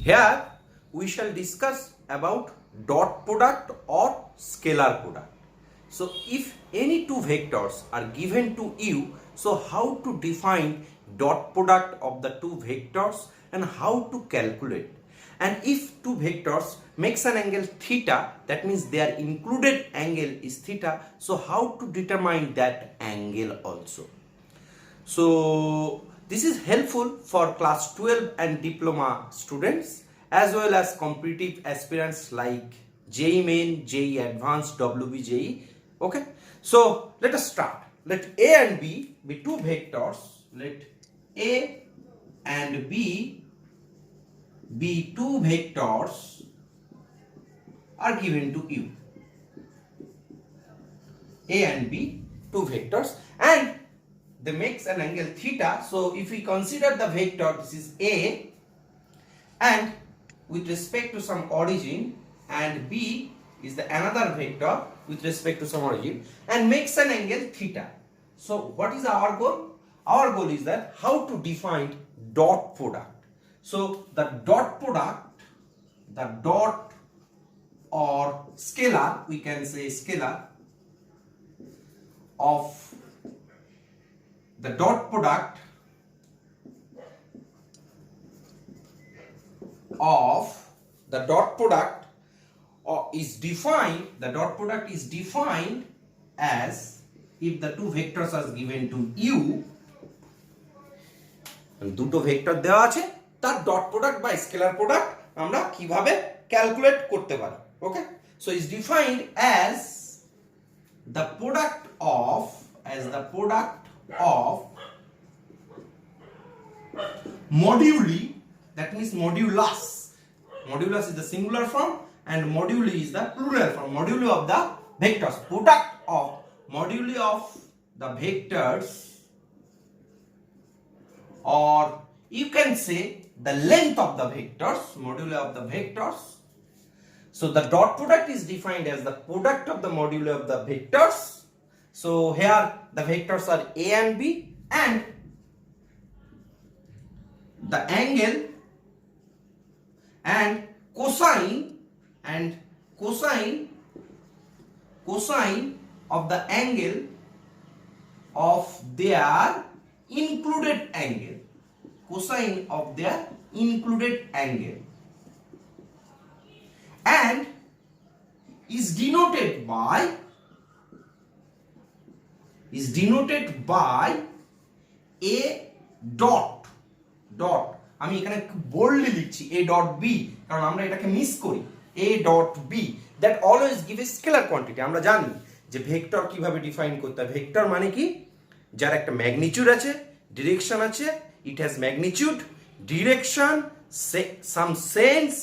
Here we shall discuss about dot product or scalar product. So if any two vectors are given to you, so how to define dot product of the two vectors and how to calculate. And if two vectors makes an angle theta, that means their included angle is theta, so how to determine that angle also. So this is helpful for class 12 and diploma students as well as competitive aspirants like JEE Main, JEE Advanced, WBJEE. Okay, so let us start. Let A and B be two vectors. Let A and B be two vectors are given to you. A and B, two vectors, and they makes an angle theta. So if we consider the vector, this is A, and with respect to some origin, and B is the another vector with respect to some origin, and makes an angle theta. So what is our goal? Our goal is that how to define dot product. So the dot product, the dot or scalar, we can say scalar of the dot product of the dot product is defined, the dot product is defined as if the two vectors are given to you, দুটো vector দেওয়া আছে, তার dot product বা scalar product আমরা কিভাবে calculate করতে পারি। Okay, so is defined as the product of moduli, that means modulus. Modulus is the singular form and moduli is the plural form. Moduli of the vectors, product of moduli of the vectors, or you can say the length of the vectors, moduli of the vectors. So the dot product is defined as the product of the moduli of the vectors. So here the vectors are A and B, and the angle and cosine of the angle of their included angle, cosine of their included angle, and is denoted by a dot. আমি এখানে boldly লিখছি a dot b, কারণ আমরা এটাকে miss করি। a dot b that always give a scalar quantity. আমরা জানি যে ভেক্টর কিভাবে ডিফাইন করতে হয়। ভেক্টর মানে কি, যার একটা ম্যাগনিটিউড আছে, ডিরেকশন আছে, it has magnitude, direction, some sense,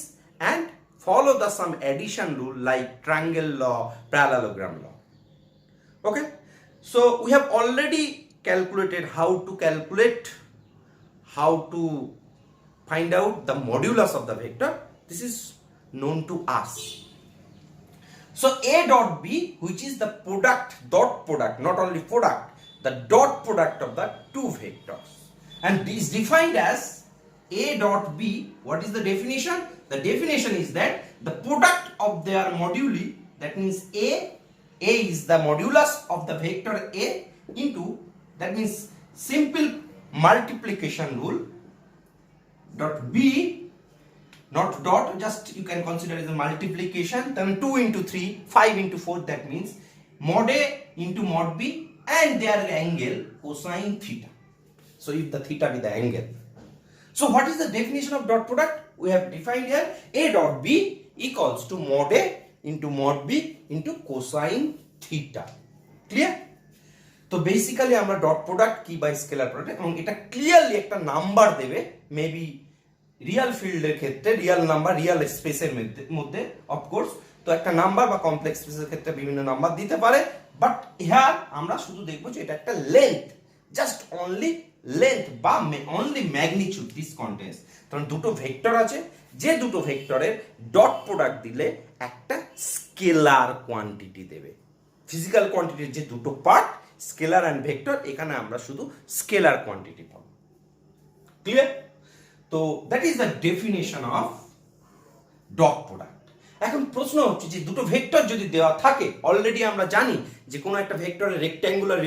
and follow the some addition rule like triangle law, parallelogram law. Okay, so we have already calculated how to find out the modulus of the vector. This is known to us. So A dot B, which is the dot product, not only product, the dot product of the two vectors, and is defined as A dot B. What is the definition? The definition is that the product of their moduli, that means A is the modulus of the vector A into, that means simple multiplication rule, dot B, not dot, just you can consider as a multiplication, then 2 into 3, 5 into 4, that means mod A into mod B and their angle cosine theta. So if the theta be the angle. So what is the definition of dot product? We have defined here A dot B equals to mod A into mod B into cosine theta. Clear? তো basically আমরা dot product কি বা scalar product, এবং এটা clearly একটা number দেবে, maybe real ফিল্ডের ক্ষেত্রে রিয়েল নাম্বার, রিয়েল স্পেসের মধ্যে অফকোর্স, তো একটা নাম্বার বা কমপ্লেক্স স্পেসের ক্ষেত্রে বিভিন্ন নাম্বার দিতে পারে, বাট হিয়ার আমরা শুধু দেখবো যে এটা একটা লেন্থ, জাস্ট অনলি লেন্থ বা অনলি ম্যাগনিটিউড দিস কন্টেন্স। কারণ দুটো ভেক্টর আছে, যে দুটো ভেক্টরের ডট প্রোডাক্ট দিলে একটা স্কেলার কোয়ান্টিটি দেবে। ফিজিক্যাল কোয়ান্টিটির যে দুটো পার্ট স্কেলার অ্যান্ড ভেক্টর, এখানে আমরা শুধু স্কেলার কোয়ান্টিটি পাবো। ক্লিয়ার? তো that is the definition of dot product. এখন প্রশ্ন হচ্ছে যে দুটো ভেক্টর যদি দেওয়া থাকে, অলরেডি আমরা জানি যে কোনো একটা ভেক্টরের রেক্ট্যাঙ্গুলার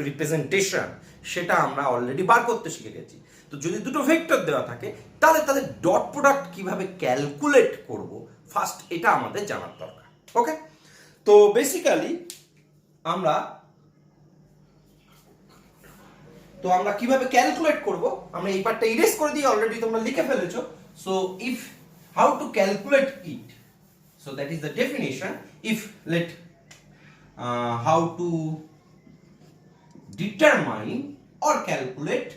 রিপ্রেজেন্টেশন সেটা আমরা অলরেডি বার করতে শিখে গেছি। তো যদি দুটো ভেক্টর দেওয়া থাকে তাহলে তাদের ডট প্রোডাক্ট কিভাবে ক্যালকুলেট করব, ফার্স্ট এটা আমাদের জানার দরকার। ওকে, তো বেসিক্যালি আমরা কিভাবে ক্যালকুলেট করব, আমরা এই পার্টটা ইরেজ করে দিই, অলরেডি তোমরা লিখে ফেলেছো। So if how to calculate it, so that is the definition. If let how to determine or calculate,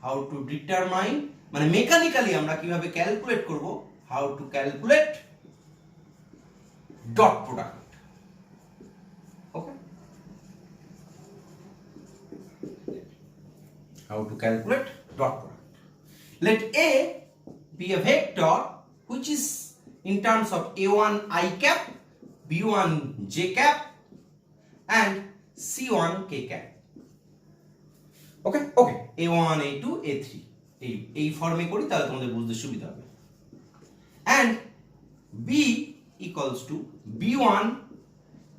how to determine মানে মেকানিক্যালি আমরা কিভাবে ক্যালকুলেট করব, how to calculate dot product. Okay, how to calculate dot product. Let A be a vector which is in terms of a1 I cap, b1 j cap and c1 k cap. Okay, a1 a2 a3 এই ফর্মে করি তাহলে তোমাদের বুঝতে সুবিধা হবে। And b equals to b1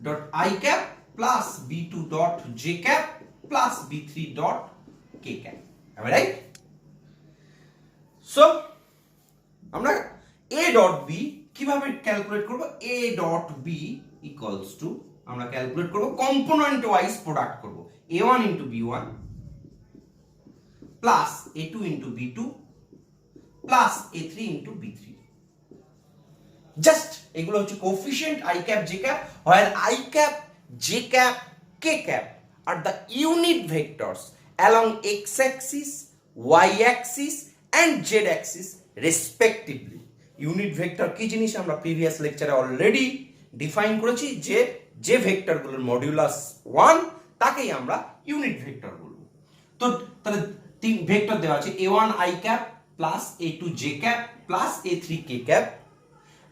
dot I cap plus b2 dot j cap plus b3 dot k cap. Am I right? So আমরা a dot b কিভাবে ক্যালকুলেট করব, a dot b equals to আমরা calculate করব component wise product করব, a1 into b1 plus a2 into b2 plus a3 into b3। Just এগুলো হচ্ছে coefficient i cap j cap, where i cap j cap k cap are the unit vectors along x axis, y axis and z axis respectively। Unit vector কি জিনিস আমরা previous লেকচারে already define করেছি, যে ভেক্টরগুলোর modulus 1 তাকেই আমরা unit vector বলবো। তো তাহলে তিন ভেক্টর দেওয়া আছে, a1 i cap plus a2 j cap plus a3 k cap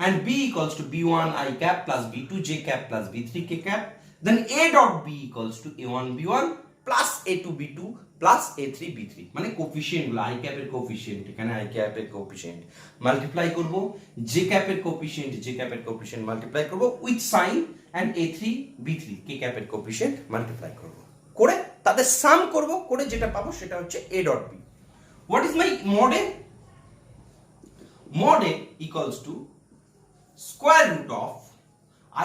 and b equals to b1 i cap plus b2 j cap plus b3 k cap। Then a dot b equals to a1 b1 plus a2 b2 plus a3 b3, মানে coefficient গুলো i cap এর coefficient, এখানে i cap এর coefficient multiply করব, j cap এর coefficient multiply করব with sign and a3 b3 k cap এর coefficient multiply করব, করে তাদের সাম করব, করে যেটা পাবো সেটা হচ্ছে a dot b। What is my mod a? Mod a equals to square root of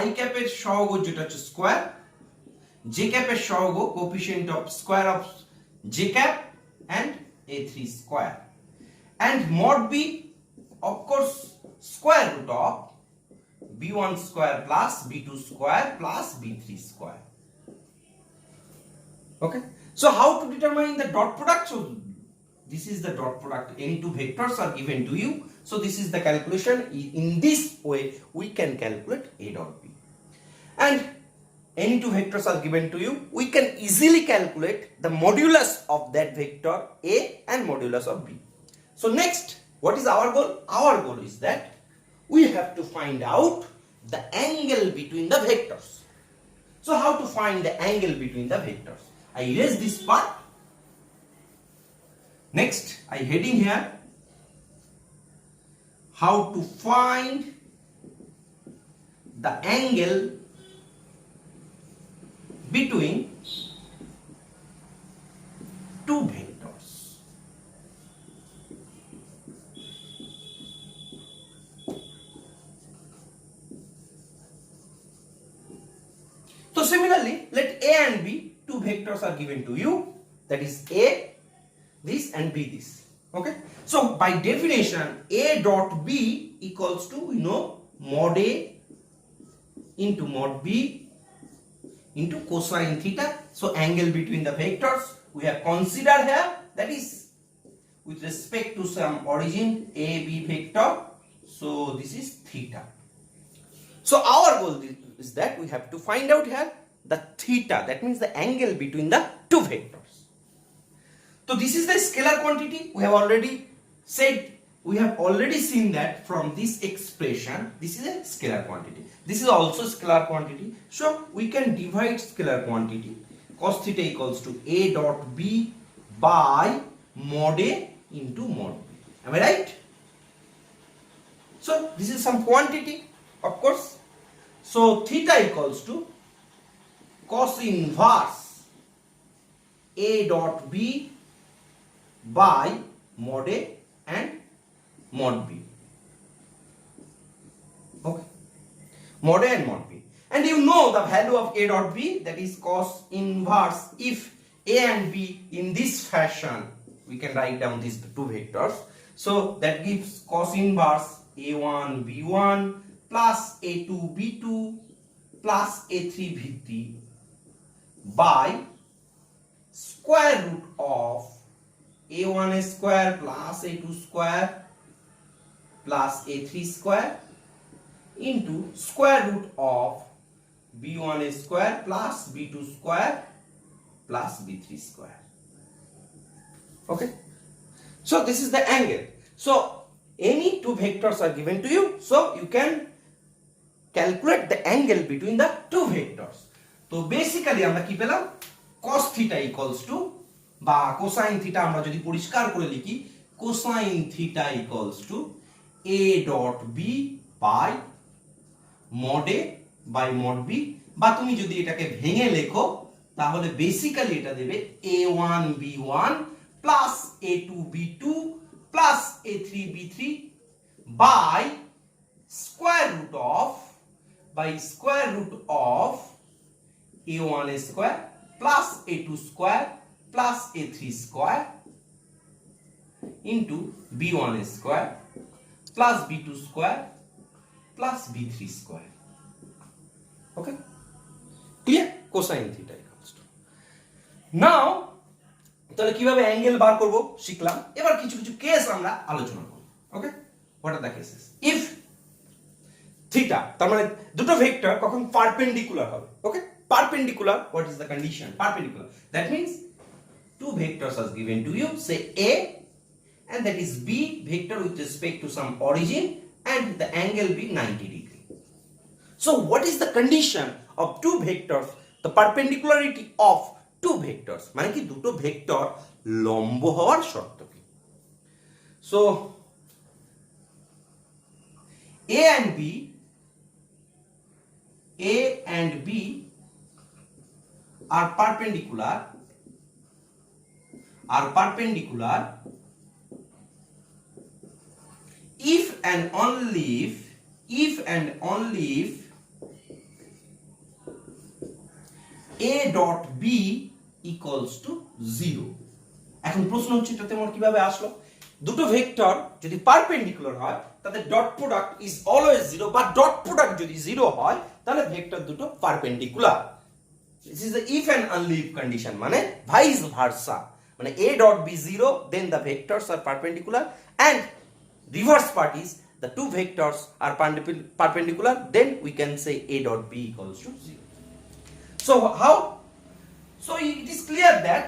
i cap এর সহগ যেটা হচ্ছে স্কয়ার, j cap এর সহগ coefficient of square of j cap and a3 square, and mod b of course square root of b1 square plus b2 square plus b3 square. Okay, so how to determine the dot product? So this is the dot product, any two vectors are given to you, so this is the calculation. In this way we can calculate a dot b, and any two vectors are given to you, we can easily calculate the modulus of that vector a and modulus of b. So next, what is our goal? Our goal is that we have to find out the angle between the vectors. So how to find the angle between the vectors? I erase this part. Next, I heading here, how to find the angle between two vectors. So similarly, let a and b, two vectors are given to you, that is a this and b this. Okay, so by definition a dot b equals to, you know, mod a into mod b into cosine theta. So angle between the vectors we have considered here, that is with respect to some origin a b vector, so this is theta. So our goal is that we have to find out here the theta, that means the angle between the two vectors. So this is the scalar quantity. We have already said, we have already seen that from this expression, this is a scalar quantity, this is also scalar quantity, so we can divide scalar quantity cos theta equals to a dot b by mod a into mod b. Am I right? So this is some quantity, of course. So theta equals to cos inverse A dot B by mod A and mod B. Okay, mod A and mod B. And you know the value of A dot B, that is cos inverse. If A and B in this fashion, we can write down these two vectors. So that gives cos inverse A1 B1 plus A2 B2 plus A3 B3 by square root of A1 square plus A2 square plus A3 square into square root of B1 square plus B2 square plus B3 square. Okay, so this is the angle. So any two vectors are given to you, so you can calculate the angle between the two vectors. So basically আমরা কি পেলাম, cos theta equals to বা cosine theta আমরা যদি পরিষ্কার করে লিখি, cosine theta equals to A dot B by mod A by mod B, বা তুমি যদি এটাকে ভেঙে লেখো তাহলে বেসিক্যালি এটা দেবে A1 B1 plus A2 B2 plus A3 B3 by square root of A1 square plus A2 square plus A3 square into B1 square plus B2 square plus B3 square. Okay, clear? Cosine theta equals to. Now তাহলে কিভাবে angle বার করব শিখলাম। এবার কিছু কিছু case আমরা আলোচনা করব। Okay, what are the cases? If theta, তার মানে দুটো ভেক্টর কখন পারপেন্ডিকুলার হবে। Okay, perpendicular, what is the condition? Perpendicular, that means two vectors are given to you, say A and that is B vector with respect to some origin and the angle be 90 degree. So what is the condition of two vectors, the perpendicularity of two vectors, মানে কি দুটো vector লম্ব হওয়ার শর্ত কি? So A and B are perpendicular if and only if A dot B equals to 0. এখন প্রশ্ন হচ্ছে এটাতে আমার কিভাবে আসলো? দুটো ভেক্টর যদি পারপেন্ডিকুলার হয় তাদের ডট প্রোডাক্ট ইজ অলওয়েজ 0, বা ডট প্রোডাক্ট যদি 0 হয় তাহলে ভেক্টর দুটো perpendicular. This is the if and only if condition, মানে ভাইস ভার্সা, মানে A dot B 0, then the vectors are perpendicular, and reverse part is the two vectors are perpendicular, then we can say A dot B equals to 0. So how? So it is clear that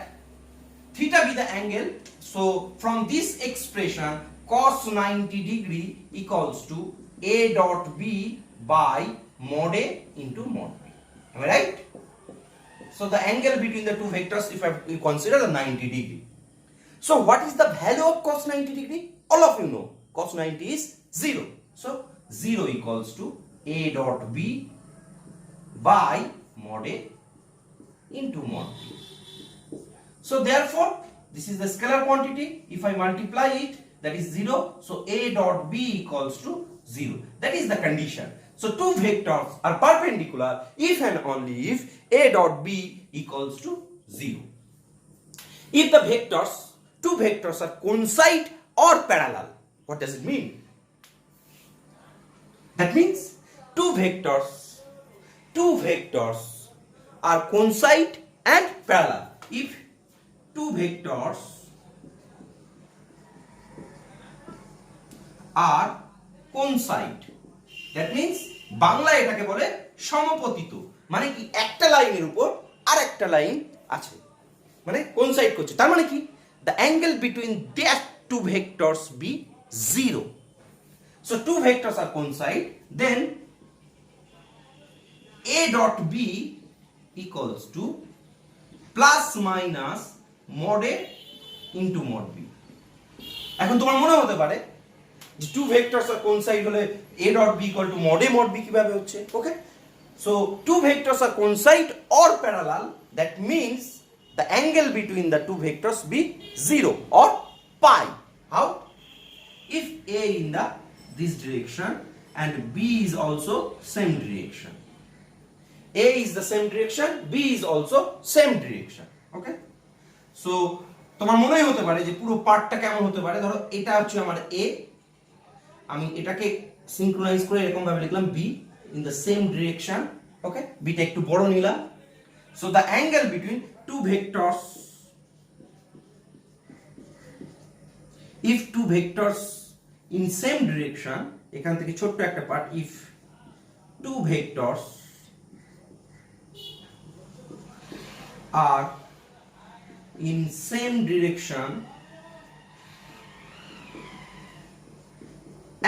theta be the angle. So from this expression cos 90 degree equals to A dot B by mod A into mod B. Am I right? So the angle between the two vectors, if we consider the 90 degree. So what is the value of cos 90 degree? All of you know cos 90 is 0. So 0 equals to A dot B by mod A into mod B. So therefore this is the scalar quantity. If I multiply it, that is 0. So A dot B equals to 0. That is the condition. So two vectors are perpendicular if and only if A dot B equals to 0. If the two vectors are coincide or parallel, what does it mean? That means two vectors are coincide and parallel. If two vectors are coincide, that means Bangla এটাকে বলে সমপতিত, মানে কি একটা লাইনের উপর আরেকটা line আছে, মানে কোইনসাইড করছে, তার মানে কি the angle between their two vectors be 0. So two vectors are coincide, then A dot B equals to plus minus mod A into mod B. এখন তোমার মনে হতে পারে যে টু ভেক্টরস আর কোইনসাইড হলে a dot b equal to mod a mod b কিভাবে হচ্ছে, okay? So two vectors are coincide or parallel, that means the angle between the two vectors be 0 or pi. How? If a in this direction and b is also same direction. A is the same direction, b is also same direction. Okay? So তোমার মনেই হতে পারে যে পুরো পার্টটা কেমন হতে পারে, ধরো এটা হচ্ছে আমার a, আমি এটাকে সিনক্রোনাইজ করে এরকম ভাবে লিখলাম b in the same direction. Okay, b টা একটু বড় নিলাম. So the angle between two vectors, if two vectors in same direction, এখান থেকে ছোট্ট একটা part, if two vectors are in same direction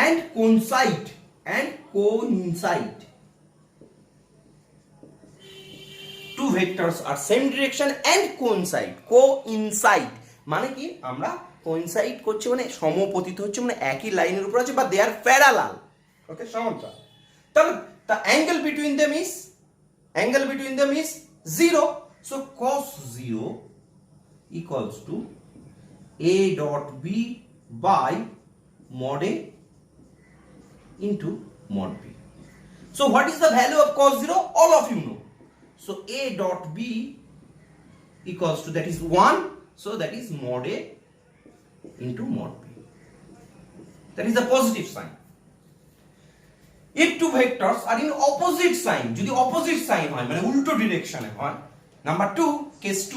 and coincide, two vectors are same direction and coincide মানে কি, আমরা coincide করছে মানে সমপতিত হচ্ছে, মানে একই লাইনের উপর আছে, বা they are parallel, ওকে, সমান্তরাল. তাহলে the angle between them is 0. So cos 0 equals to a dot b by mod a into mod b. So what is the value of cos 0? All of you know. So a dot b equals to, that is 1, so that is mod a into mod b. That is the positive sign. If two vectors are in opposite sign, যদি opposite sign হয় মানে উল্টো ডিরেকশনে হয়, number 2, case 2,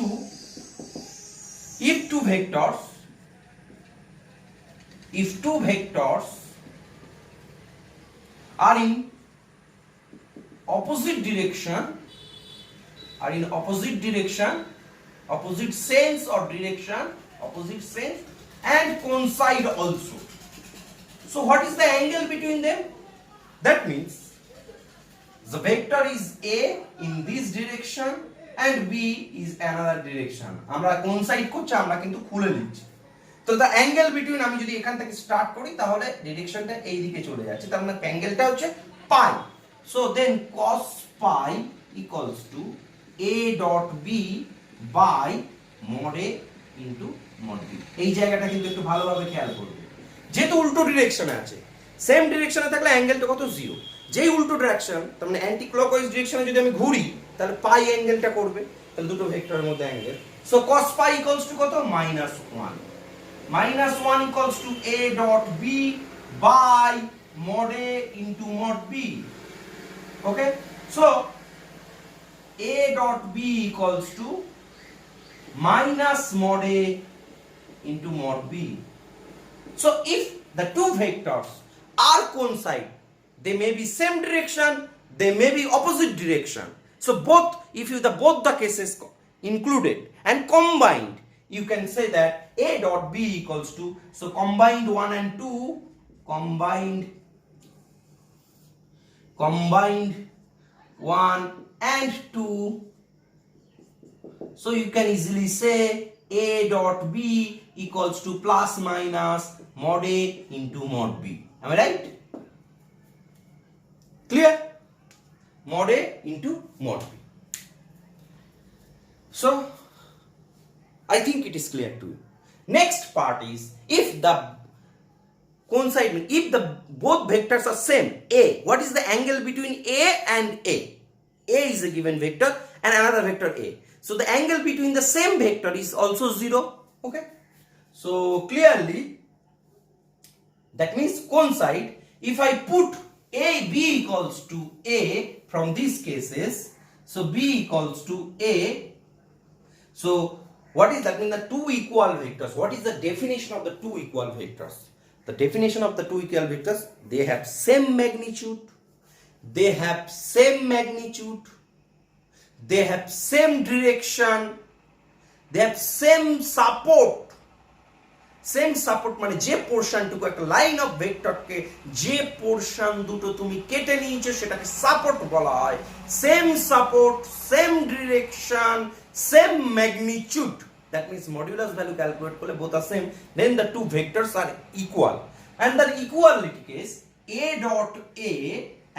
if two vectors are in opposite direction, opposite sense or direction, opposite sense, and coincide also. So what is the angle between them? That means the vector is a in this direction and b is another direction. আমরা coincide করছে, আমরা কিন্তু খুলে নিচ্ছি. তো the angle between, আমি যদি এখান থেকে স্টার্ট করি তাহলে ডিরেকশনটা এই দিকে চলে যাচ্ছে, তার মানে অ্যাঙ্গেলটা হচ্ছে pi. So then cos pi equals to a dot b by mod a into mod b. এই জায়গাটা কিন্তু একটু ভালোভাবে খেয়াল করবে, যেহেতু উল্টো ডিরেকশনে আছে, সেম ডিরেকশনে থাকলে অ্যাঙ্গেলটা কত, 0. যেই উল্টো ডিরেকশন, তার মানে অ্যান্টি ক্লকওয়াইজ ডিরেকশনে যদি আমি ঘুরি তাহলে পাই অ্যাঙ্গেলটা করবে, তাহলে দুটো ভেক্টরের মধ্যে angle. So cos pi equals to কত, -1. -1 equals to a dot b by mod a into mod b. Okay, so a dot b equals to minus mod a into mod b. So if the two vectors are coincide, they may be same direction, they may be opposite direction. So both, if you both the cases included and combined, you can say that a dot b equals to, so combined 1 and 2, combined 1 and 2, so you can easily say a dot b equals to plus minus mod a into mod b. Am I right? Clear? Mod a into mod b. So I think it is clear to you. Next part is, if the coincide, if the both vectors are same, a, what is the angle between a and a? A is a given vector and another vector a. So the angle between the same vector is also 0. Okay, so clearly that means coincide. If I put a b equals to a from these cases, so b equals to a, so what is that mean, the two equal vectors? What is the definition of the two equal vectors? The definition of the two equal vectors, they have same magnitude, they have same direction, they have same support. Same support মানে যে পোরশনটুকু একটা line of ভেক্টরকে যে portion দুটো তুমি কেটে নিয়েছো সেটাকে সাপোর্ট বলা হয়. Same support, same direction, same magnitude, that means modulus value calculate করলে both are same, then the two vectors are equal. and the equality case a dot a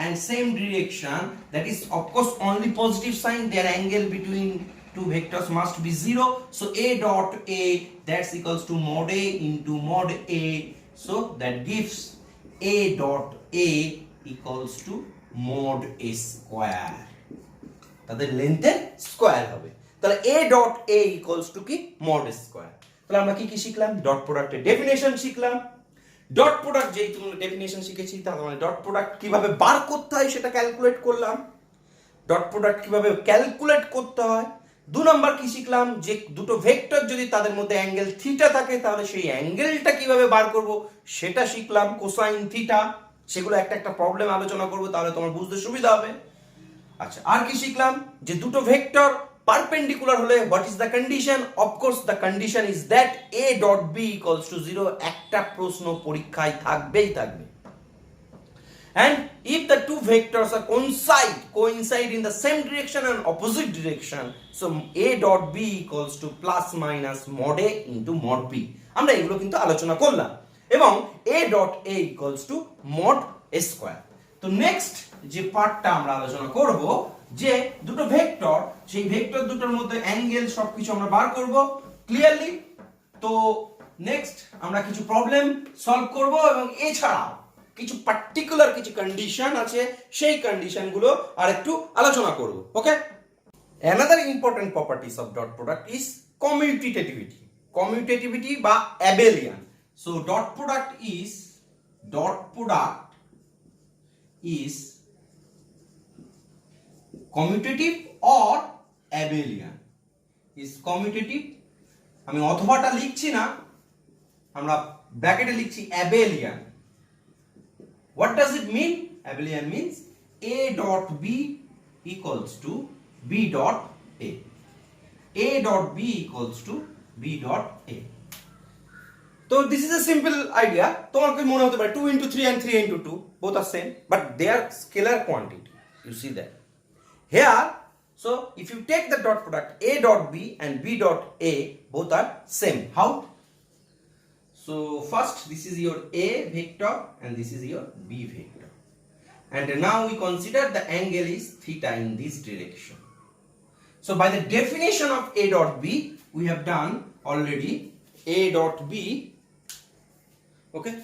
and same direction, that is of course only positive sign, their angle between two vectors must be 0. So a dot a, that's equals to mod a into mod a, so that gives a dot a equals to mod a square, তাদের লেন্থের square হবে। তাহলে a dot a equals to কি mod square। তাহলে আমরা কি কি শিখলাম? Dot প্রোডাক্টের ডেফিনেশন শিখলাম। ডট প্রোডাক্ট যেই তুমি ডেফিনেশন শিখেছি, তার মানে ডট প্রোডাক্ট কিভাবে বার করতে হয় সেটা ক্যালকুলেট করলাম। ডট প্রোডাক্ট কিভাবে ক্যালকুলেট করতে হয়। 2 নাম্বার কি শিখলাম? যে দুটো ভেক্টর যদি তাদের মধ্যে অ্যাঙ্গেল থিটা থাকে তাহলে সেই অ্যাঙ্গেলটা কিভাবে বার করব সেটা শিখলাম, কোসাইন থিটা। সেগুলো একটা একটা প্রবলেম আলোচনা করব, তাহলে তোমার বুঝতে সুবিধা হবে। আচ্ছা, আর কি শিখলাম? যে দুটো ভেক্টর পারপেন্ডিকুলার হলে what is the condition? Of course the condition is that a dot b equals to 0। একটা প্রশ্ন পরীক্ষায় থাকবেই থাকবে। And if the two vectors are coincide in the same direction and opposite direction, so a dot b equals to plus minus mod a into mod b. আমরা এগুলো কিন্তু আলোচনা করলাম, এবং a dot a equals to mod a square। তো next যে পার্টটা আমরা আলোচনা করব, যে দুটো ভেক্টর, সেই ভেক্টর দুটোর মধ্যে অ্যাঙ্গেল সবকিছু আমরা বার করব ক্লিয়ারলি। তো নেক্সট আমরা কিছু প্রবলেম সলভ করব, এবং এছাড়াও কিছু পার্টিকুলার কিছু কন্ডিশন আছে, সেই কন্ডিশনগুলো আরেকটু আলোচনা করব। Okay, another important properties of dot product is commutativity বা abelian. So dot product is commutative or abelian। is commutative, আমি অথবাটা লিখছি না, আমরা ব্র্যাকেটে লিখছি abelian। what does it mean? Abelian means a dot b equals to b dot a, a dot b equals to b dot a। So this is a simple idea। তোমার কি মনে হতে পারে 2 into 3 and 3 into 2 both are same, but they are scalar quantity, you see that here। So if you take the dot product a dot b and b dot a, both are same. How? So first this is your a vector and this is your b vector, and now we consider the angle is theta in this direction. So by the definition of a dot b, we have done already a dot b, okay?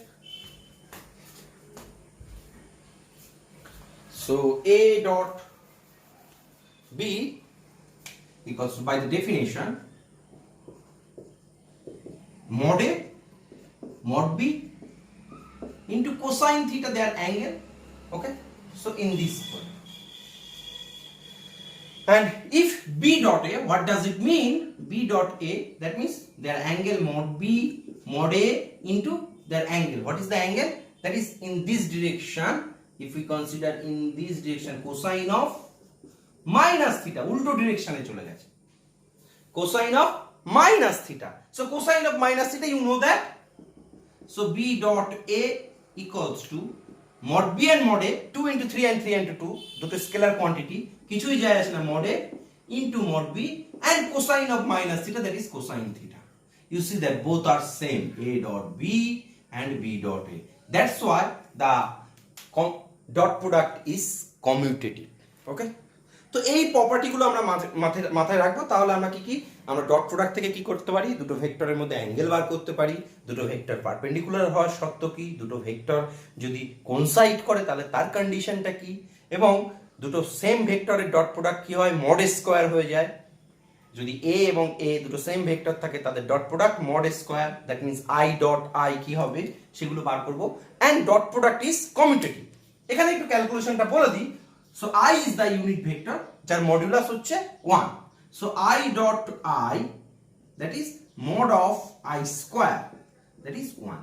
So a dot b equals to, by the definition, mod a mod b into cosine theta, their angle, okay? So in this way, and if b dot a, what does it mean? B dot a, that means their angle mod b mod a into their angle. What is the angle? That is in this direction. If we consider in this direction, cosine of minus theta, উল্টো ডিরেকশনে চলে গেছে, cosine of minus theta। So cosine of minus theta, you know that। So b dot a equals to mod b and mod a, 2 into 3 and 3 into 2, দুটো scalar quantity, কিছুই যায় আসে না, mod a into mod b and cosine of minus theta, that is cosine theta। You see that both are same, a dot b and b dot a। That's why the dot product is commutative, okay? তো এই প্রপার্টিগুলো আমরা মাথায় রাখবো, তাহলে আমরা কি আমরা dot product থেকে কি করতে পারি? দুটো ভেক্টরের মধ্যে অ্যাঙ্গেল বার করতে পারি, দুটো ভেক্টর পারপেন্ডিকুলার হওয়ার শর্ত কি, দুটো ভেক্টর যদি কোইনসাইড করে তাহলে তার কন্ডিশনটা কি, এবং দুটো সেম ভেক্টরের ডট প্রোডাক্ট কি হয়? মড স্কয়ার হয়ে যায়। যদি a এবং a দুটো সেম ভেক্টর থাকে তাদের dot product mod square, that means i dot i কি হবে সেগুলো বার করব। And dot product is commutative. এখানে একটু ক্যালকুলেশনটা বলে দিই। So I is the unit vector, যার মডুলাস হচ্ছে 1। So I dot I, that is mod of I square, that is 1।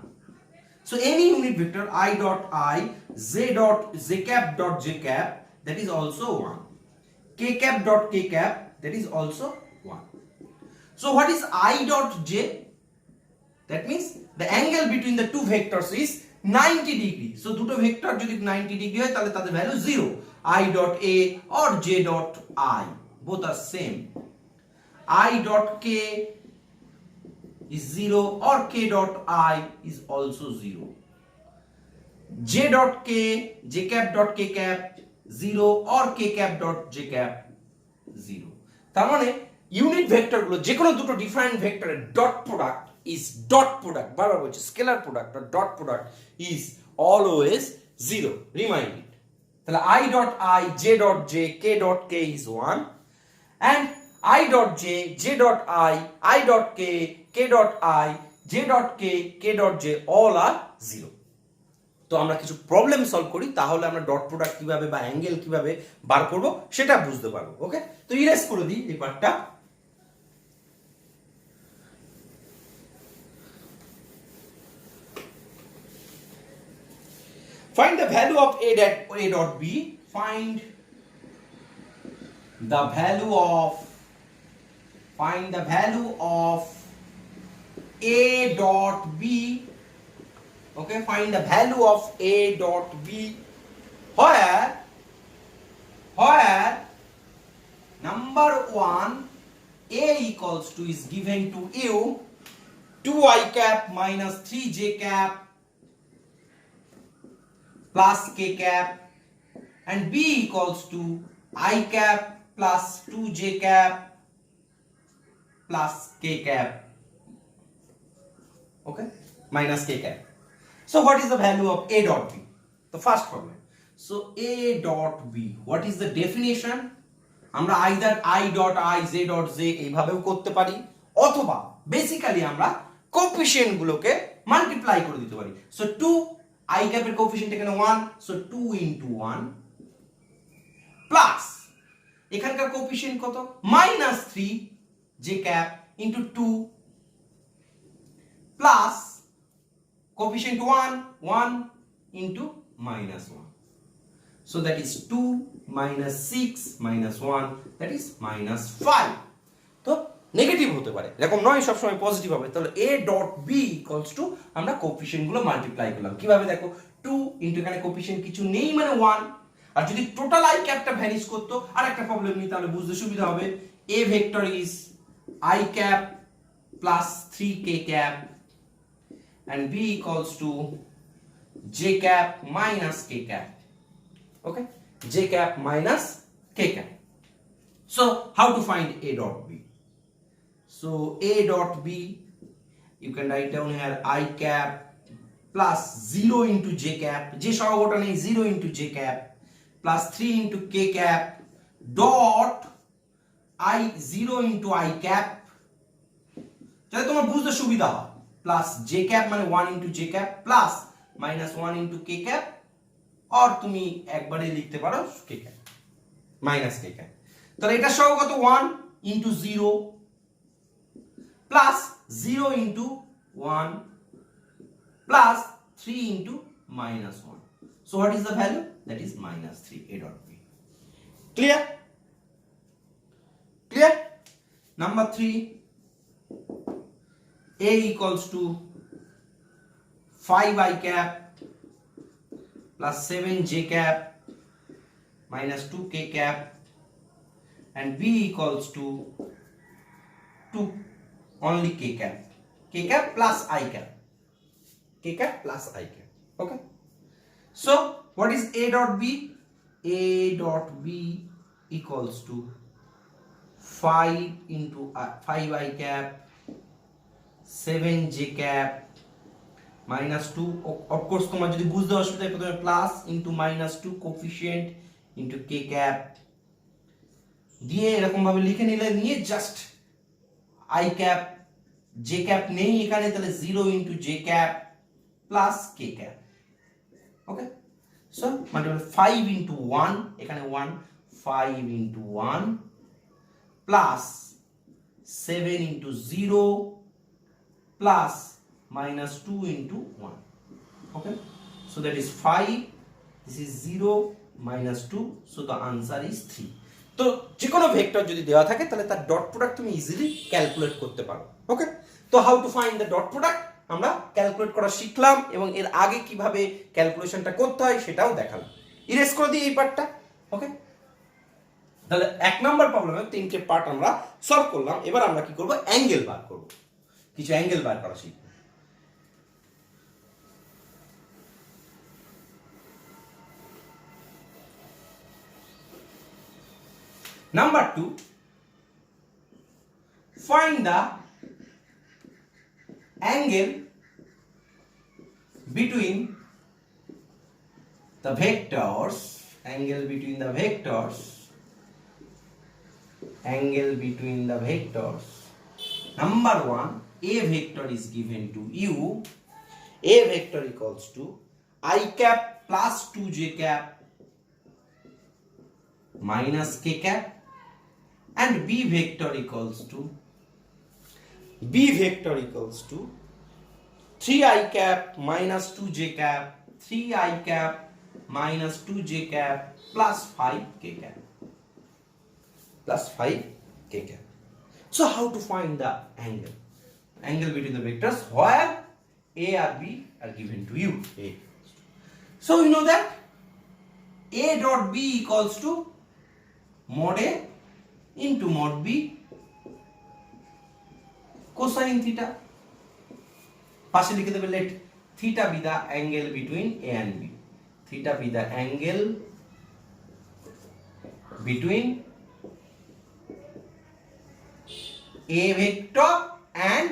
So any unit vector I dot I, z dot z cap dot j cap, that is also 1। k cap dot k cap, that is also 1। So what is I dot j? That means the angle between the two vectors is 90 degree। So দুটো vector যদি 90 degree হয় তাহলে তাদের value 0। I dot a or j dot I, both are same। I dot k is 0 or k dot I is also 0। j dot k, j cap dot k cap 0 or k cap dot j cap 0. তার মানে unit ভেক্টরগুলো যে কোনো দুটো different ভেক্টরের dot product is dot product, বারবার বলছি scalar product আর dot product is always 0, remind it. তাহলে i dot I, j dot j, k dot k is 1 and I dot j, j dot I dot k, k dot I, j dot k, k dot j all are 0. তো আমরা কিছু problem solve করি, তাহলে আমরা dot product কিভাবে বা angle কিভাবে বার করব সেটা বুঝতে পারবো। ওকে, তো ইরেজ করে দিই এই পার্টটা। Find the value of a dot b. Find the value of a dot b. Okay, find the value of a dot b where number 1 a equals to is given to you 2i cap minus 3j cap plus k cap and b equals to I cap plus 2j cap plus k cap, okay, minus k cap. So what is the value of a dot b? The first problem. So a dot b, what is the definition? আমরা either I dot I, j dot j এইভাবেও করতে পারি, অথবা basically আমরা coefficient গুলোকে multiply করে দিতে পারি। সো 2 I cap এর কোএফিশিয়েন্ট এখানে 1, সো 2 into 1 প্লাস এখানকার কোএফিশিয়েন্ট কত minus 3 j cap into 2 plus coefficient 1 into minus 1, so that is 2 minus 6 minus 1, that is minus 5. তো নেগেটিভ হতে পারে, এরকম নয় সব সময় পজিটিভ হবে। তাহলে a dot b equals to আমরা কোএফিশিয়েন্ট গুলো মাল্টিপ্লাই করলাম কিভাবে, দেখো 2 ইনটু এখানে কোএফিশিয়েন্ট কিছু নেই মানে 1, আর যদি টোটাল i ক্যাপটা ভ্যানিশ করতো আর একটা প্রবলেম নিই তাহলে বুঝতে সুবিধা হবে। a vector is I cap plus 3k cap and b equals to j cap minus k cap, okay, j cap minus k cap. So how to find a dot b? So a dot b you can write down here I cap plus 0 into j cap, j সহগটা নেই, 0 into j cap plus 3 into k cap dot I 0 into I cap, যাতে তোমার বুঝতে সুবিধা হয়, plus j cap মানে 1 into j cap plus minus 1 into k cap, আর তুমি একবারে লিখতে পারো k cap minus k cap। তাহলে এটা সহ কত 1 into 0 plus 0 into 1 plus 3 into minus 1, so what is the value? That is minus 3, a dot b. Clear? Number 3, a equals to 5i cap plus 7j cap minus 2k cap and b equals to 2 only k cap plus I cap, k cap plus I cap, okay. So what is a dot b? A dot b equals to 5 into 5i cap 7j cap minus 2, of course তোমার যদি বুঝতে অসুবিধা হয় প্রথমে plus into minus 2 coefficient into k cap দিয়ে এরকম ভাবে লিখে নিয়ে just I cap j cap নেই এখানে, তাহলে 0 into j cap plus k cap, okay. So multiply 5 into 1 এখানে 1, 5 into 1 plus 7 into 0 plus minus 2 into 1, okay. So that is 5, this is 0 minus 2, so the answer is 3. তো যে কোনো vector যদি দেওয়া থাকে তাহলে তার ডট প্রোডাক্ট তুমি ইজিলি ক্যালকুলেট করতে পারো, ওকে। তো how to find the dot product আমরা ক্যালকুলেট করা শিখলাম এবং এর আগে কিভাবে ক্যালকুলেশনটা করতে হয় সেটাও দেখালাম। ইরেজ করে দিই এই পার্টটা, ওকে। তাহলে 1 নম্বর প্রবলেমের 3টে পার্ট আমরা সলভ করলাম। এবার আমরা কি করব, অ্যাঙ্গেল বার করব, কিছু অ্যাঙ্গেল বার করা শিখব। Number 2, find the angle between the vectors, Number 1, a vector is given to you. A vector equals to I cap plus 2j cap minus k cap, and b vector equals to 3i cap minus 2j cap, 3i cap minus 2j cap plus 5k cap. So how to find the angle between the vectors where a or b are given to you? So you know that a dot b equals to mod a into mod b cosine theta. পাশে লিখে দেবে let theta be the angle between a and b. Theta be the angle between a vector and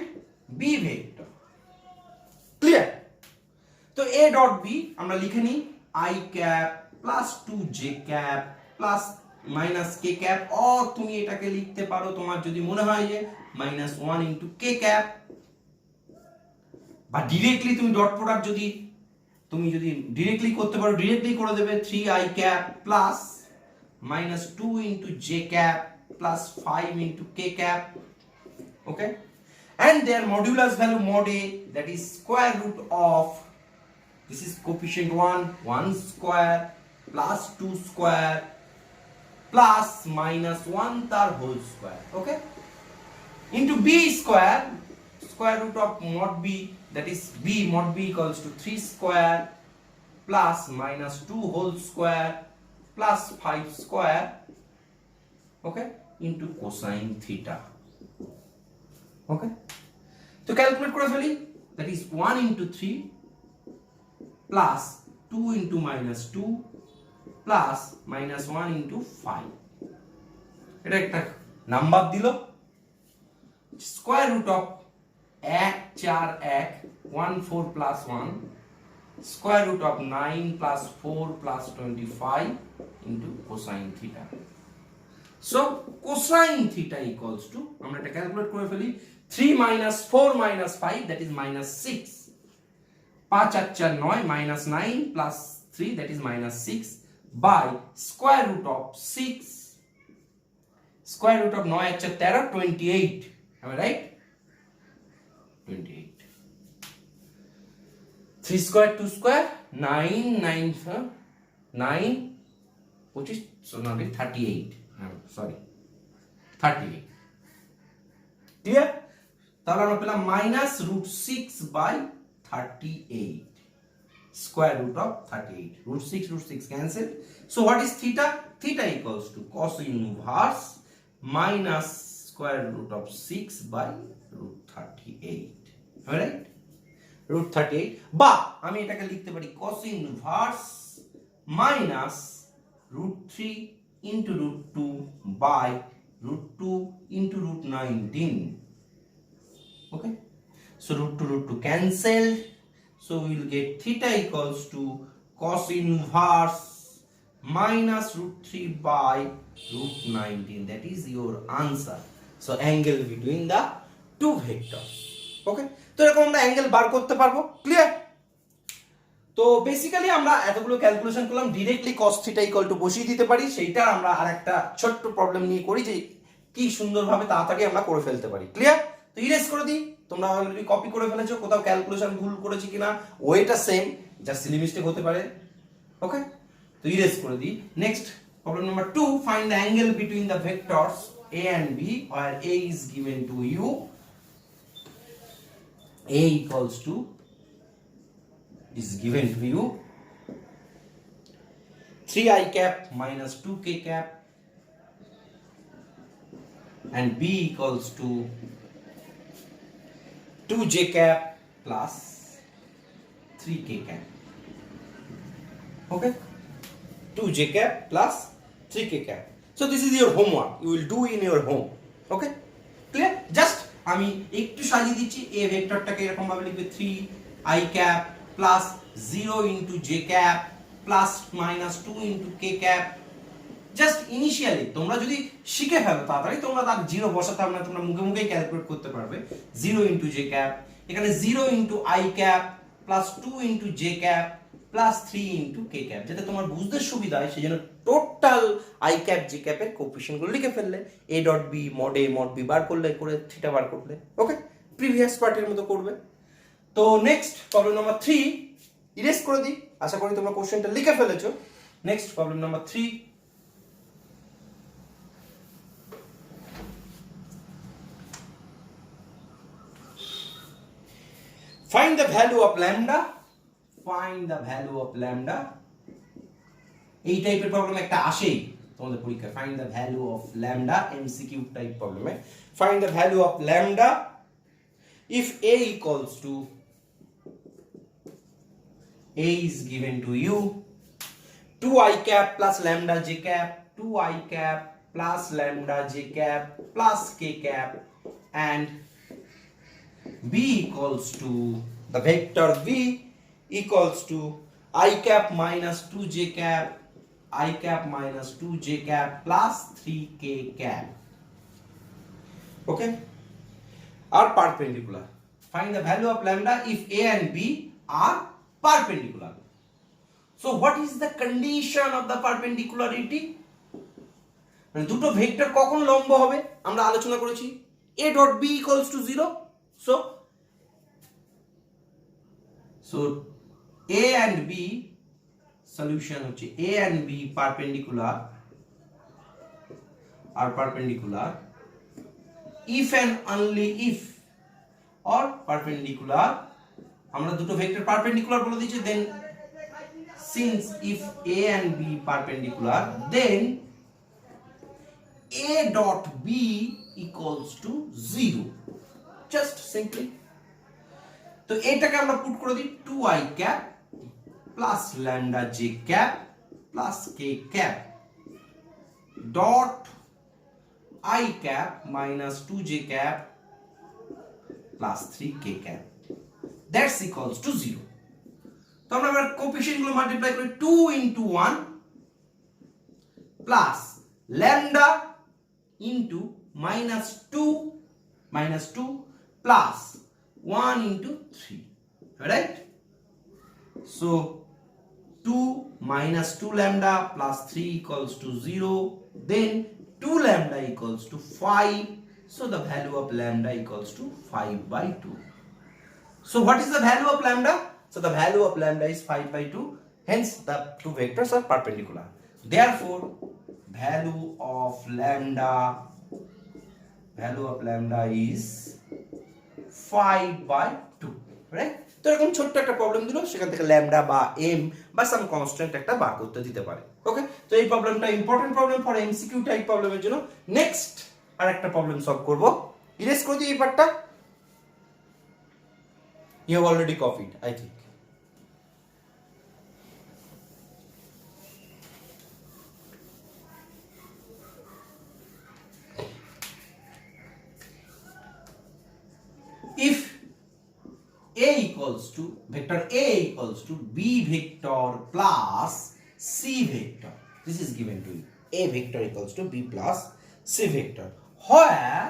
b vector. Clear? তো a dot b আমরা লিখে নিই I cap plus 2j cap plus minus k cap, or তুমি এটাকে লিখতে পারো তোমার যদি মনে হয় যে minus 1 into k cap, বা ডিরেক্টলি তুমি ডট প্রোডাক্ট যদি ডিরেক্টলি করতে পারো, ডিরেক্টলি করে দেবে 3i cap plus minus 2 into j cap plus 5 into k cap. Okay, and their modulus value mod a, that is square root of, this is coefficient 1 square plus 2 square plus minus 1 tar whole square. Okay, into b square root of mod b, that is b mod b equals to 3 square plus minus 2 whole square plus 5 square. Okay, into cosine theta. Okay, so calculate করে ফেলি, that is 1 into 3 plus 2 into minus 2 plus minus 1 into 5. এটা একটা number দিল, square root of 1 4 1 4 plus 1 square root of 9 plus 4 plus 25 into cosine theta. So cosine theta equals to, আমরা এটা calculate করে ফেলি, 3 minus 4 minus 5, that is minus 6, 5 R 4 9 minus 9 plus 3, that is minus 6, by square root of 6, square root of 9 R 4 13, 28. Am I right? 28. 3 square 2 square 9 which is, so now 38. Sorry, 38. Clear? তাহলে আমরা পেলাম minus root 6 by 38, square root of 38. root 6 cancel. So what is theta? Theta equals to cos inverse minus square root of 6 by root 38. Alright, root 38, বা আমি এটাকে লিখতে পারি cos inverse minus root 3 into root 2 by root 2 into root 19. Okay, so root 2 cancelled, so we will get theta equals to cos inverse minus root 3 by root 19. That is your answer. So angle between the two vectors. Okay, তো এরকম আমরা angle বার করতে পারবো। Clear? তো basically আমরা এতগুলো calculation করলাম, directly cos theta equal to বসিয়ে দিতে পারি, সেইটা আমরা আরেকটা ছোট্ট প্রবলেম নিয়ে করি যে কি সুন্দরভাবে তাড়াতাড়ি আমরা করে ফেলতে পারি। ক্লিয়ার? তো ইরেজ করে দিই, তোমরা অলরেডি কপি করে ফেলেছো, কোথাও ক্যালকুলেশন ভুল করেছি কিনা ওইটা সেম, যা সিলি মিস্টেক হতে পারে। ওকে, তো ইরেজ করে দিই। Next problem number 2, find the angle between the vectors a and b where a is given to you. A equals to, is given to you 3i cap minus 2k cap, and b equals to 2j cap plus 3k cap. Okay, 2j cap plus 3k cap. So this is your homework, you will do in your home. Okay, clear? Just আমি একটু সাজিয়ে দিচ্ছি, a ভেক্টরটাকে এরকম ভাবে লিখবে 3 i cap plus 0 into j cap plus minus 2 into k cap. Just initially তোমরা যদি শিখে ফেলো তাড়াতাড়ি, তোমরা তার জিরো বসাতে হবে না, তোমরা মুখে মুখেই ক্যালকুলেট করতে পারবে। 0 into j cap, এখানে 0 into i cap plus 2 into j cap plus 3 into k cap, যাতে তোমার বুঝতে সুবিধা হয় সেজন্য total i cap j cap এর কোএফিশিয়েন্ট গুলো লিখে ফেললে, a dot b mod a mod b বার করলে, করে থিটা বার করলে। ওকে, প্রিভিয়াস পার্টের মতো করবে। তো নেক্সট প্রবলেম নাম্বার 3 ইরেজ করে দিই, আশা করি তোমরা কোশ্চেনটা লিখে ফেলেছো। Next problem number 3, find the value of lambda. Find the value of lambda. এই টাইপের প্রবলেম একটা আসেই তোমাদের পরীক্ষায়, find the value of lambda, MCQ type প্রবলেমে। Find the value of lambda if a equals to, a is given to you 2i cap plus lambda j cap, 2i cap plus lambda j cap plus k cap, and b equals to, the vector v equals to I cap minus 2j cap, I cap minus 2j cap plus 3k cap. Okay, are perpendicular. Find the value of lambda if a and b are perpendicular. So what is the condition of the perpendicularity? মানে দুটো ভেক্টর কখন লম্ব হবে আমরা আলোচনা করেছি, a dot b equals to 0. So a and b solution হচ্ছে a and b perpendicular are perpendicular if and only if, or perpendicular, আমরা দুটো ভেক্টর পারপেন্ডিকুলার বলে দিয়েছি, then since if a and b perpendicular, then a dot b equals to 0. Just simply, তো এটাকে আমরা put করে দিই 2i cap plus lambda j cap plus k cap dot I cap minus 2j cap plus 3k cap, that's equals to 0. তো আমরা এবার coefficient গুলো multiply করি, 2 into 1 plus lambda into minus 2 plus 1 into 3, right? So 2 minus 2 lambda plus 3 equals to 0, then 2 lambda equals to 5, so the value of lambda equals to 5/2. So what is the value of lambda? So the value of lambda is 5/2, hence the two vectors are perpendicular. Therefore value of lambda is 5/2, right? তো এরকম ছোট্ট একটা problem দিল, সেখান থেকে lambda বা M বা সাম constant একটা বার করতে দিতে পারে। ওকে, তো এই প্রবলেমটা important problem for MCQ type প্রবলেমের জন্য। নেক্সট আর একটা প্রবলেম সলভ করব, ইরেজ করে দিই এই পার্টটা। You have already copied, I think. If a equals to, vector a equals to b vector plus c vector, this is given to you, a vector equals to b plus c vector, where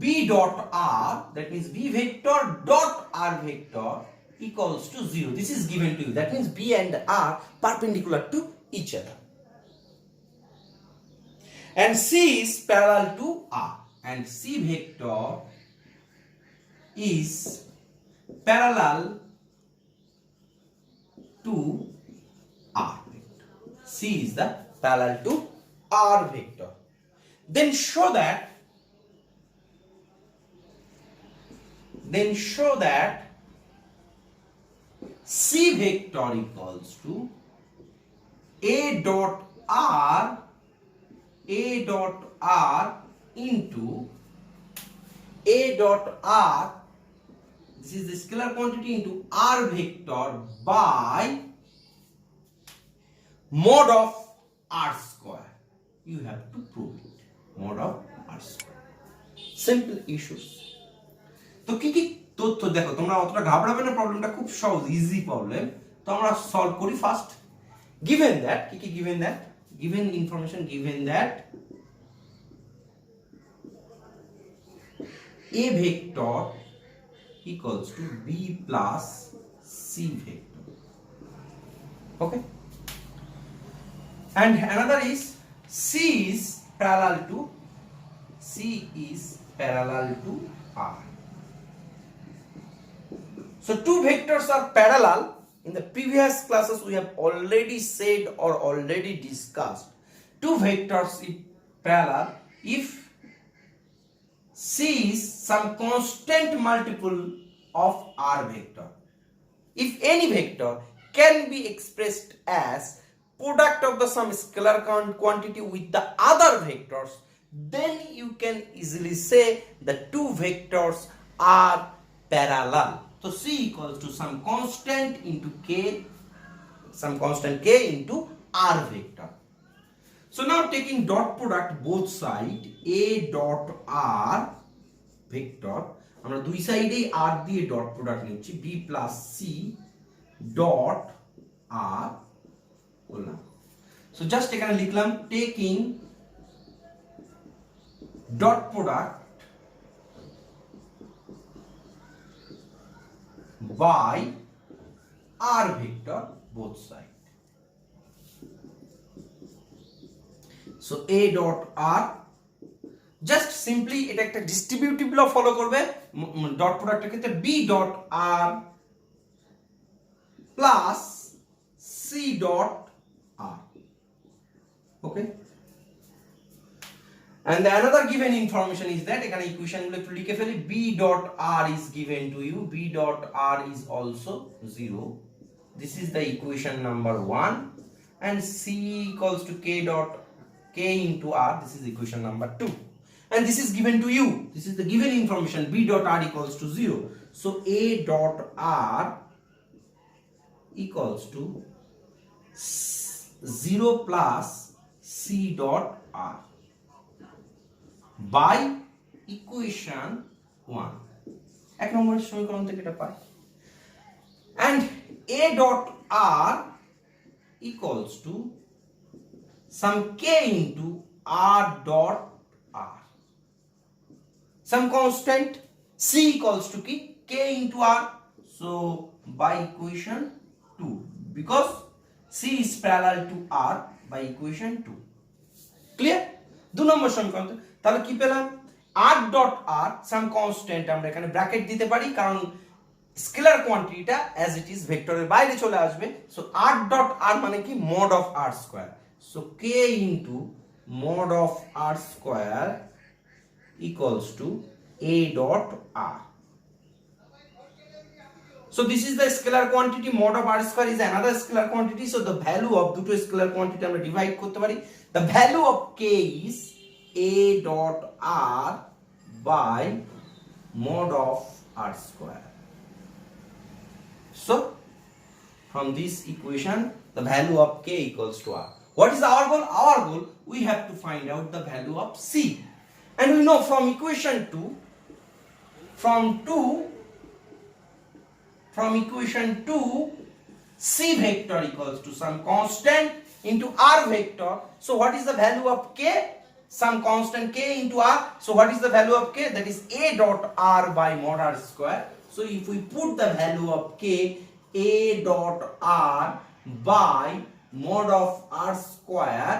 b dot r, that means b vector dot r vector equals to 0, this is given to you, that means b and r perpendicular to each other, and c is parallel to r, and c vector is parallel to r vector. C is the parallel to r vector. Then show that C vector equals to a dot r into a dot r, this is the scalar quantity, into r vector by mod of r square. you have to prove it, mod of r square. Simple issues. তো কি কি তথ্য দেখো, তোমরা অতটা ঘাবড়াবে না, প্রবলেমটা খুব সহজ, ইজি প্রবলেম। তো আমরা সলভ করি ফার্স্ট। given that কি কি given that, given information, given that a vector equals to b plus c vector. Okay, and another is c is parallel to r. So two vectors are parallel. In the previous classes we have already said or already discussed, two vectors is parallel if c is some constant multiple of r vector. If any vector can be expressed as product of the some scalar quantity with the other vectors, then you can easily say the two vectors are parallel. So c equals to some constant into k, some constant k into r vector. So now taking dot product both side, a dot r vector, আমরা দুই সাইডেই r দিয়ে dot product নিচ্ছি, b plus c dot r বললাম। So just এখানে লিখলাম taking dot product by r vector both side. So a dot r, just simply এটা একটা ডিস্ট্রিবিউটিভ ল ফলো করবে ডট প্রোডাক্টের ক্ষেত্রে, b dot r plus c dot r. Okay, and the another given information is that এখানে equation গুলো একটু লিখে ফেলি, b dot r is given to you, b dot r is also 0. This is the equation number 1, and c equals to k dot k into r, this is equation number 2, and this is given to you, this is the given information, b dot r equals to 0. So a dot r equals to 0 plus c dot r by equation 1, এক নম্বরের সমীকরণ থেকে এটা পাই, and a dot r equals to some k into r dot r, some constant c equals to k into r. So by equation 2, because c is parallel to r, by equation 2. Clear? দু নম্বর সমীকরণ। তাহলে কি পেলাম, r dot r some constant, আমরা এখানে bracket দিতে পারি কারণ স্কেলার কোয়ান্টিটিটা as it is ভেক্টরের বাইরে চলে আসবে। সো r dot r মানে কি mod of r square, so k into mod of r square equals to a dot r. So this is the scalar quantity, mod of r square is another scalar quantity, so the value of দুটো scalar quantity আমরা divide করতে পারি, the value of k is a dot r by mod of r square. So from this equation the value of k equals to r. What is our goal? Our goal, we have to find out the value of c, and we know from equation 2, from equation 2 c vector equals to some constant into r vector. So what is the value of k? Some constant k into r. So what is the value of k? That is a dot r by mod r square. So if we put the value of k, a dot r by mod of r square,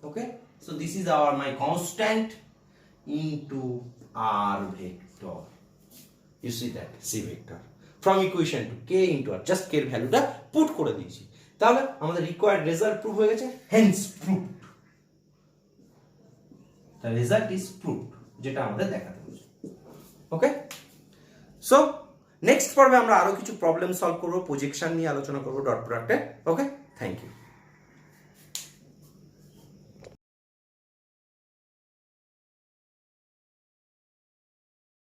okay, so this is our my constant into r vector. You see that c vector from equation to k into r, just k এর ভ্যালুটা put করে দিয়েছি, তাহলে আমাদের required result prove হয়ে গেছে, hence proved, the result is proved, যেটা আমাদের দেখাতে বলছে। ওকে, সো নেক্সট পর্বে আমরা আরো কিছু প্রবলেম সলভ করব, প্রজেকশন নিয়ে আলোচনা করব ডট প্রোডাক্টে। ওকে, থ্যাংক ইউ।